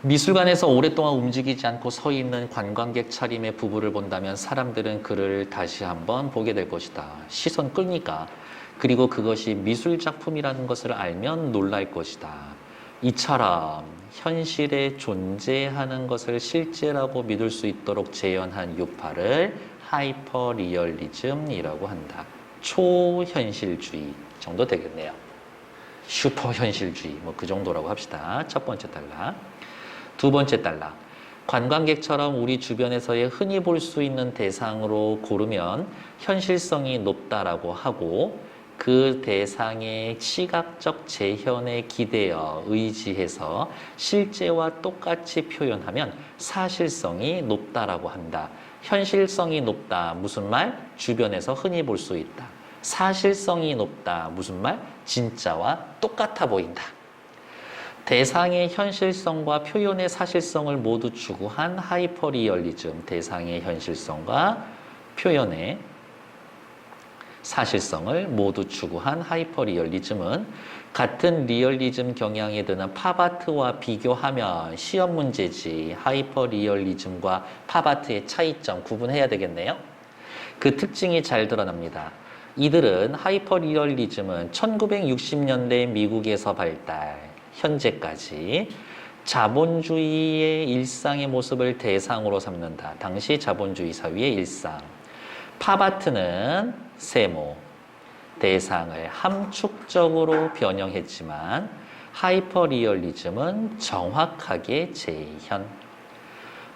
미술관에서 오랫동안 움직이지 않고 서 있는 관광객 차림의 부부를 본다면 사람들은 그를 다시 한번 보게 될 것이다. 시선 끌니까. 그리고 그것이 미술 작품이라는 것을 알면 놀랄 것이다. 이처럼 현실에 존재하는 것을 실제라고 믿을 수 있도록 재현한 유파를 하이퍼리얼리즘이라고 한다. 초현실주의 정도 되겠네요. 슈퍼현실주의 뭐 그 정도라고 합시다. 첫 번째 단락. 두 번째 단락. 관광객처럼 우리 주변에서의 흔히 볼 수 있는 대상으로 고르면 현실성이 높다라고 하고 그 대상의 시각적 재현에 기대어 의지해서 실제와 똑같이 표현하면 사실성이 높다라고 한다. 현실성이 높다. 무슨 말? 주변에서 흔히 볼 수 있다. 사실성이 높다. 무슨 말? 진짜와 똑같아 보인다. 대상의 현실성과 표현의 사실성을 모두 추구한 하이퍼리얼리즘, 대상의 현실성과 표현의 사실성을 모두 추구한 하이퍼리얼리즘은 같은 리얼리즘 경향에 드는 팝아트와 비교하면 시험 문제지. 하이퍼리얼리즘과 팝아트의 차이점 구분해야 되겠네요. 그 특징이 잘 드러납니다. 이들은 하이퍼리얼리즘은 1960년대 미국에서 발달, 현재까지 자본주의의 일상의 모습을 대상으로 삼는다. 당시 자본주의 사회의 일상. 팝아트는 세모, 대상을 함축적으로 변형했지만 하이퍼리얼리즘은 정확하게 재현.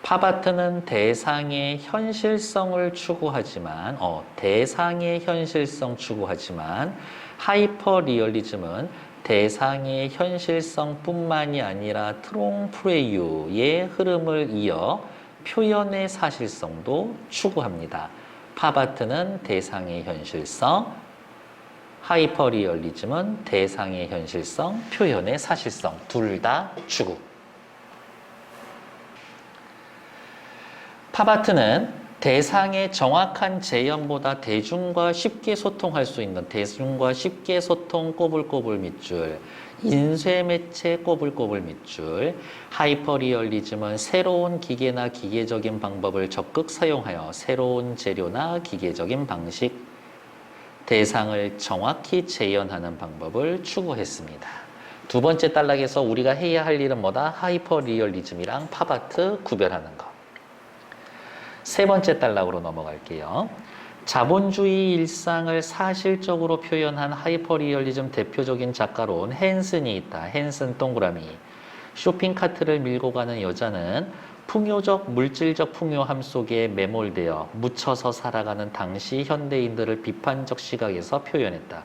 팝아트는 대상의 현실성을 추구하지만 대상의 현실성 추구하지만 하이퍼리얼리즘은 대상의 현실성뿐만이 아니라 트롱프레유의 흐름을 이어 표현의 사실성도 추구합니다. 팝아트는 대상의 현실성, 하이퍼리얼리즘은 대상의 현실성, 표현의 사실성 둘 다 추구. 팝아트는 대상의 정확한 재현보다 대중과 쉽게 소통할 수 있는 대중과 쉽게 소통 꼬불꼬불 밑줄, 인쇄매체 꼬불꼬불 밑줄, 하이퍼리얼리즘은 새로운 기계나 기계적인 방법을 적극 사용하여 새로운 재료나 기계적인 방식, 대상을 정확히 재현하는 방법을 추구했습니다. 두 번째 단락에서 우리가 해야 할 일은 뭐다? 하이퍼리얼리즘이랑 팝아트 구별하는 것. 세 번째 단락으로 넘어갈게요. 자본주의 일상을 사실적으로 표현한 하이퍼리얼리즘 대표적인 작가로는 헨슨이 있다. 헨슨 동그라미. 쇼핑카트를 밀고 가는 여자는 풍요적 물질적 풍요함 속에 매몰되어 묻혀서 살아가는 당시 현대인들을 비판적 시각에서 표현했다.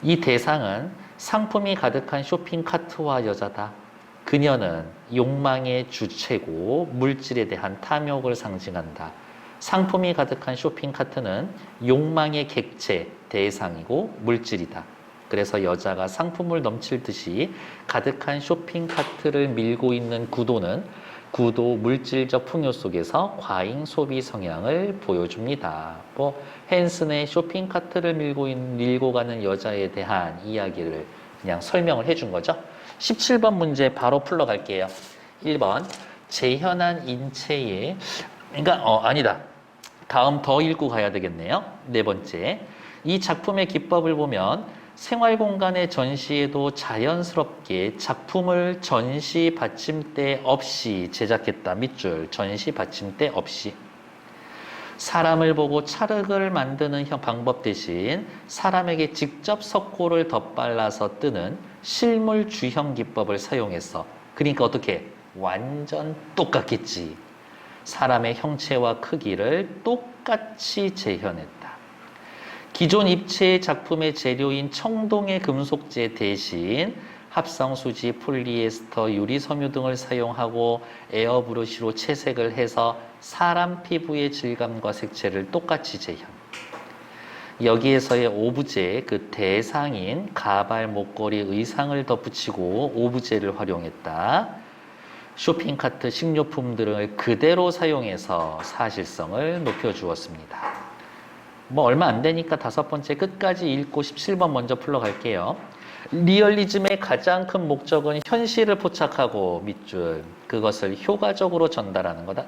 이 대상은 상품이 가득한 쇼핑카트와 여자다. 그녀는 욕망의 주체고 물질에 대한 탐욕을 상징한다. 상품이 가득한 쇼핑카트는 욕망의 객체, 대상이고 물질이다. 그래서 여자가 상품을 넘칠듯이 가득한 쇼핑카트를 밀고 있는 구도는 구도 물질적 풍요 속에서 과잉 소비 성향을 보여줍니다. 헨슨의 쇼핑카트를 밀고 가는 여자에 대한 이야기를 그냥 설명을 해준 거죠. 17번 문제 바로 풀러갈게요. 1번 재현한 인체의 아니다. 다음 더 읽고 가야 되겠네요. 네 번째 이 작품의 기법을 보면 생활 공간의 전시에도 자연스럽게 작품을 전시 받침대 없이 제작했다. 밑줄 전시 받침대 없이. 사람을 보고 찰흙을 만드는 방법 대신 사람에게 직접 석고를 덧발라서 뜨는 실물 주형 기법을 사용했어. 그러니까 어떻게? 완전 똑같겠지. 사람의 형체와 크기를 똑같이 재현했다. 기존 입체의 작품의 재료인 청동의 금속재 대신 합성수지, 폴리에스터, 유리섬유 등을 사용하고 에어브러쉬로 채색을 해서 사람 피부의 질감과 색채를 똑같이 재현. 여기에서의 오브제, 그 대상인 가발, 목걸이, 의상을 덧붙이고 오브제를 활용했다. 쇼핑카트, 식료품 등을 그대로 사용해서 사실성을 높여주었습니다. 얼마 안 되니까 다섯 번째 끝까지 읽고 17번 먼저 풀러갈게요. 리얼리즘의 가장 큰 목적은 현실을 포착하고 밑줄 그것을 효과적으로 전달하는 거다.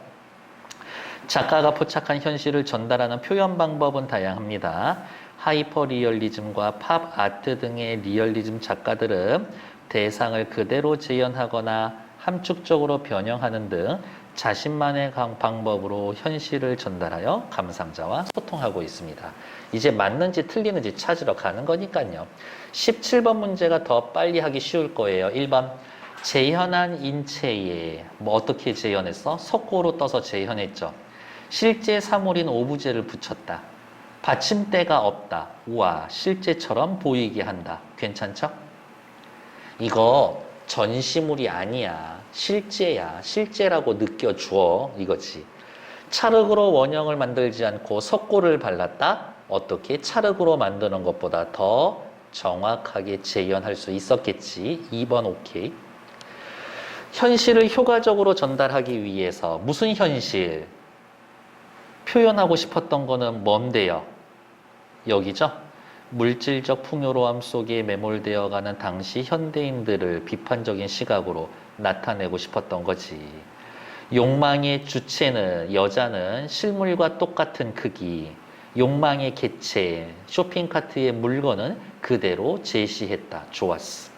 작가가 포착한 현실을 전달하는 표현 방법은 다양합니다. 하이퍼 리얼리즘과 팝 아트 등의 리얼리즘 작가들은 대상을 그대로 재현하거나 함축적으로 변형하는 등 자신만의 방법으로 현실을 전달하여 감상자와 소통하고 있습니다. 이제 맞는지 틀리는지 찾으러 가는 거니까요. 17번 문제가 더 빨리 하기 쉬울 거예요. 1번 재현한 인체에 어떻게 재현했어? 석고로 떠서 재현했죠. 실제 사물인 오브제를 붙였다. 받침대가 없다. 우와, 실제처럼 보이게 한다. 괜찮죠? 이거 전시물이 아니야. 실제야. 실제라고 느껴줘. 이거지. 찰흙으로 원형을 만들지 않고 석고를 발랐다. 어떻게? 찰흙으로 만드는 것보다 더 정확하게 재현할 수 있었겠지. 2번 오케이. 현실을 효과적으로 전달하기 위해서 무슨 현실? 표현하고 싶었던 거는 뭔데요? 여기죠? 물질적 풍요로움 속에 매몰되어가는 당시 현대인들을 비판적인 시각으로 나타내고 싶었던 거지. 욕망의 주체는 여자는 실물과 똑같은 크기, 욕망의 개체, 쇼핑카트의 물건은 그대로 제시했다. 좋았어.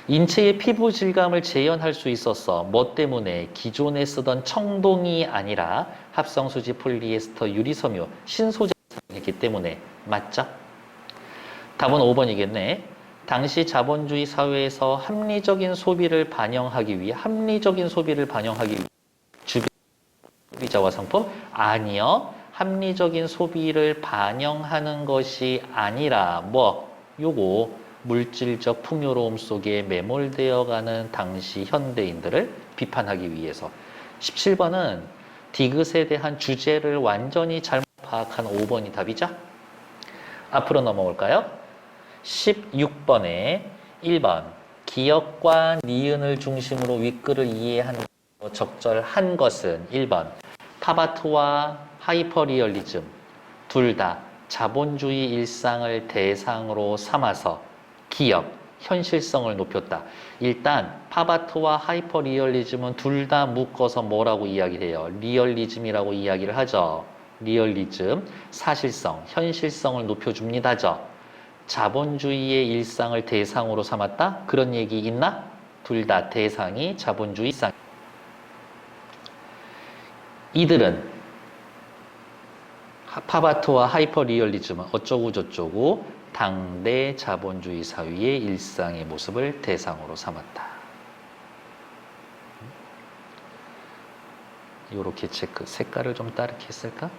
인체의 피부 질감을 재현할 수 있었어. 뭐 때문에? 기존에 쓰던 청동이 아니라 합성수지 폴리에스터 유리섬유 신소재를 사용했기 때문에. 맞죠? 답은 5번이겠네. 당시 자본주의 사회에서 합리적인 소비를 반영하기 위해 주변 소비자와 상품? 아니요. 합리적인 소비를 반영하는 것이 아니라 요거 물질적 풍요로움 속에 매몰되어가는 당시 현대인들을 비판하기 위해서. 17번은 디귿에 대한 주제를 완전히 잘못 파악한 5번이 답이죠. 앞으로 넘어올까요? 16번에 1번 기역과 니은을 중심으로 윗글을 이해하는 적절한 것은 1번 팝아트와 하이퍼리얼리즘 둘 다 자본주의 일상을 대상으로 삼아서 기역, 현실성을 높였다. 일단 팝아트와 하이퍼리얼리즘은 둘 다 묶어서 뭐라고 이야기를 해요? 리얼리즘이라고 이야기를 하죠. 리얼리즘, 사실성, 현실성을 높여줍니다죠. 자본주의의 일상을 대상으로 삼았다? 그런 얘기 있나? 둘 다 대상이 자본주의 일상. 이들은 팝아트와 하이퍼리얼리즘은 어쩌고저쩌고 당대 자본주의 사회의 일상의 모습을 대상으로 삼았다. 이렇게 체크, 색깔을 좀 다르게 했을까?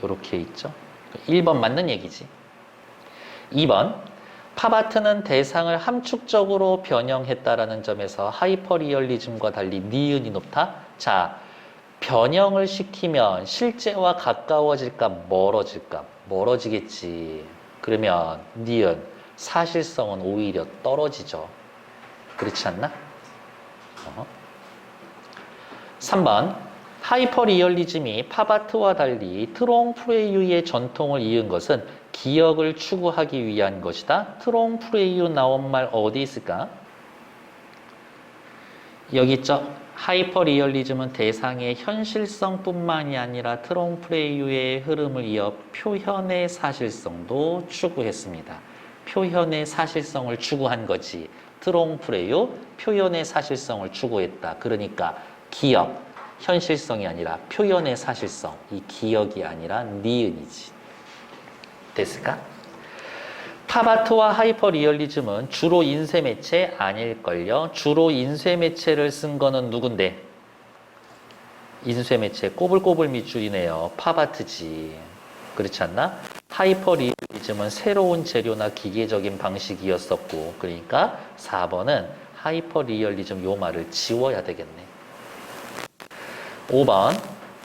이렇게 있죠. 1번 맞는 얘기지. 2번 팝아트는 대상을 함축적으로 변형했다라는 점에서 하이퍼리얼리즘과 달리 니은이 높다. 자, 변형을 시키면 실제와 가까워질까 멀어질까? 멀어지겠지. 그러면 니은 사실성은 오히려 떨어지죠. 그렇지 않나? 3번 하이퍼리얼리즘이 팝아트와 달리 트롱 프레이유의 전통을 이은 것은 기억을 추구하기 위한 것이다. 트롱 프레이유 나온 말 어디 있을까? 여기 있죠. 하이퍼리얼리즘은 대상의 현실성뿐만이 아니라 트롱 프레이유의 흐름을 이어 표현의 사실성도 추구했습니다. 표현의 사실성을 추구한 거지. 트롱 프레이유 표현의 사실성을 추구했다. 그러니까 기억, 현실성이 아니라 표현의 사실성. 이 기억이 아니라 니은이지. 됐을까? 팝아트와 하이퍼리얼리즘은 주로 인쇄매체 아닐걸요? 주로 인쇄매체를 쓴 거는 누군데? 인쇄매체 꼬불꼬불 밑줄이네요. 팝아트지. 그렇지 않나? 하이퍼리얼리즘은 새로운 재료나 기계적인 방식이었었고, 그러니까 4번은 하이퍼리얼리즘 요 말을 지워야 되겠네. 5번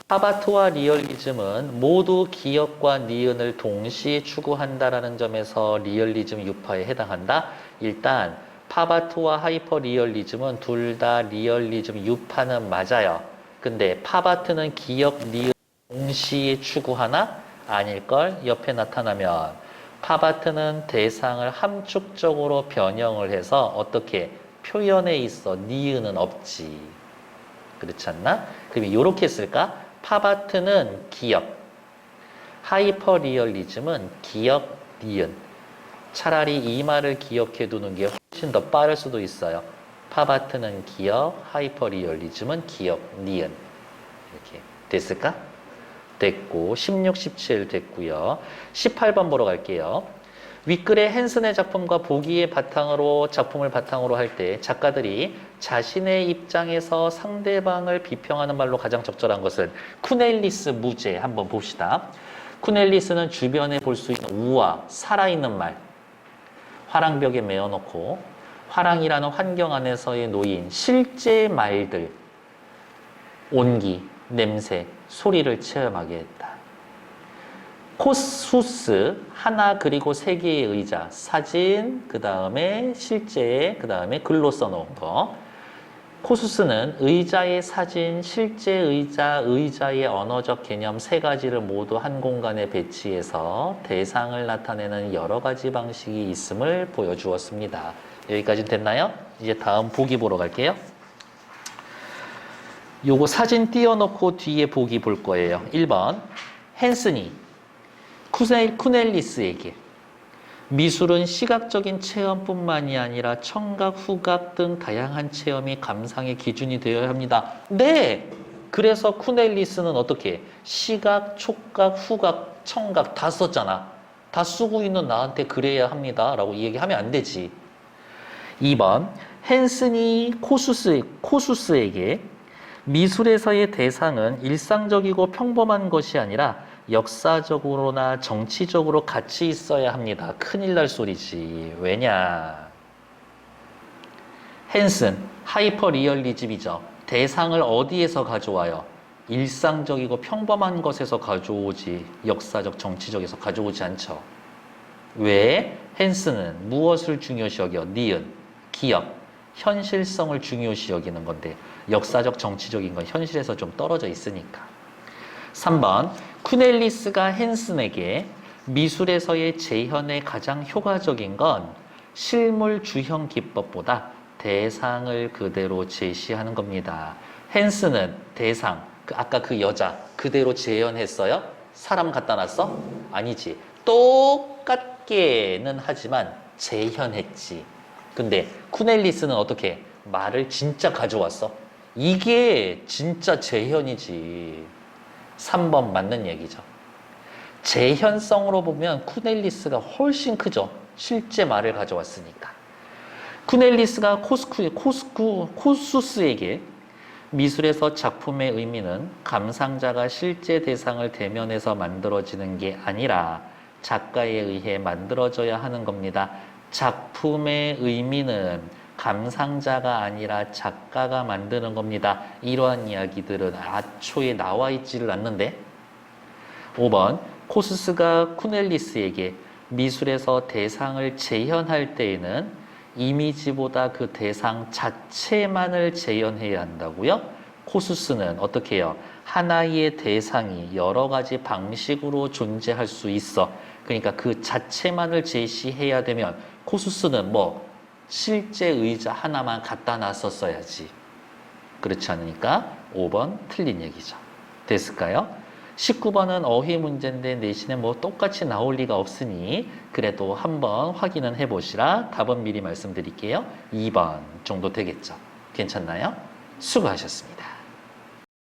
팝아트와 리얼리즘은 모두 기역과 니은을 동시에 추구한다라는 점에서 리얼리즘 유파에 해당한다. 일단 팝아트와 하이퍼리얼리즘은 둘 다 리얼리즘 유파는 맞아요. 근데 팝아트는 기역, 니은 동시에 추구하나? 아닐걸? 옆에 나타나면 팝아트는 대상을 함축적으로 변형을 해서 어떻게 표현에 있어 니은은 없지. 그렇지 않나? 그러면 이렇게 쓸까? 팝아트는 기억, 하이퍼리얼리즘은 기억, 니은. 차라리 이 말을 기억해 두는 게 훨씬 더 빠를 수도 있어요. 팝아트는 기억, 하이퍼리얼리즘은 기억, 니은. 이렇게 됐을까? 됐고 16, 17 됐고요. 18번 보러 갈게요. 윗글의 헨슨의 작품과 보기의 바탕으로 작품을 바탕으로 할 때 작가들이 자신의 입장에서 상대방을 비평하는 말로 가장 적절한 것은 쿠넬리스 무제 한번 봅시다. 쿠넬리스는 주변에 볼 수 있는 우화, 살아있는 말, 화랑벽에 메어놓고 화랑이라는 환경 안에서의 놓인 실제 말들, 온기, 냄새, 소리를 체험하게 했다. 코수스, 하나 그리고 세 개의 의자, 사진, 그 다음에 실제, 그 다음에 글로 써놓은 거. 코수스는 의자의 사진, 실제 의자, 의자의 언어적 개념 세 가지를 모두 한 공간에 배치해서 대상을 나타내는 여러 가지 방식이 있음을 보여주었습니다. 여기까지 됐나요? 이제 다음 보기 보러 갈게요. 요거 사진 띄워놓고 뒤에 보기 볼 거예요. 1번 헨슨이 쿠넬리스에게 미술은 시각적인 체험뿐만이 아니라 청각, 후각 등 다양한 체험이 감상의 기준이 되어야 합니다. 네! 그래서 쿠넬리스는 어떻게 시각, 촉각, 후각, 청각 다 썼잖아. 다 쓰고 있는 나한테 그래야 합니다. 라고 얘기하면 안 되지. 2번 헨슨이 코수스에게 미술에서의 대상은 일상적이고 평범한 것이 아니라 역사적으로나 정치적으로 같이 있어야 합니다. 큰일 날 소리지. 왜냐? 헨슨, 하이퍼리얼리즘이죠. 대상을 어디에서 가져와요? 일상적이고 평범한 것에서 가져오지 역사적, 정치적에서 가져오지 않죠. 왜? 헨슨은 무엇을 중요시 여겨? 니은, 기억, 현실성을 중요시 여기는 건데 역사적, 정치적인 건 현실에서 좀 떨어져 있으니까. 3번 쿠넬리스가 헨슨에게 미술에서의 재현에 가장 효과적인 건 실물 주형 기법보다 대상을 그대로 제시하는 겁니다. 헨슨은 대상, 아까 그 여자 그대로 재현했어요? 사람 갖다 놨어? 아니지. 똑같게는 하지만 재현했지. 근데 쿠넬리스는 어떻게? 말을 진짜 가져왔어. 이게 진짜 재현이지. 3번 맞는 얘기죠. 재현성으로 보면 쿠넬리스가 훨씬 크죠. 실제 말을 가져왔으니까. 쿠넬리스가 코수스에게 미술에서 작품의 의미는 감상자가 실제 대상을 대면해서 만들어지는 게 아니라 작가에 의해 만들어져야 하는 겁니다. 작품의 의미는 감상자가 아니라 작가가 만드는 겁니다. 이러한 이야기들은 애초에 나와 있지를 않는데. 5번 코수스가 쿠넬리스에게 미술에서 대상을 재현할 때에는 이미지보다 그 대상 자체만을 재현해야 한다고요? 코수스는 어떻게 해요? 하나의 대상이 여러 가지 방식으로 존재할 수 있어. 그러니까 그 자체만을 제시해야 되면 코수스는 뭐 실제 의자 하나만 갖다 놨었어야지. 그렇지 않으니까 5번 틀린 얘기죠. 됐을까요? 19번은 어휘 문제인데 내신에 뭐 똑같이 나올 리가 없으니 그래도 한번 확인은 해보시라. 답은 미리 말씀드릴게요. 2번 정도 되겠죠. 괜찮나요? 수고하셨습니다.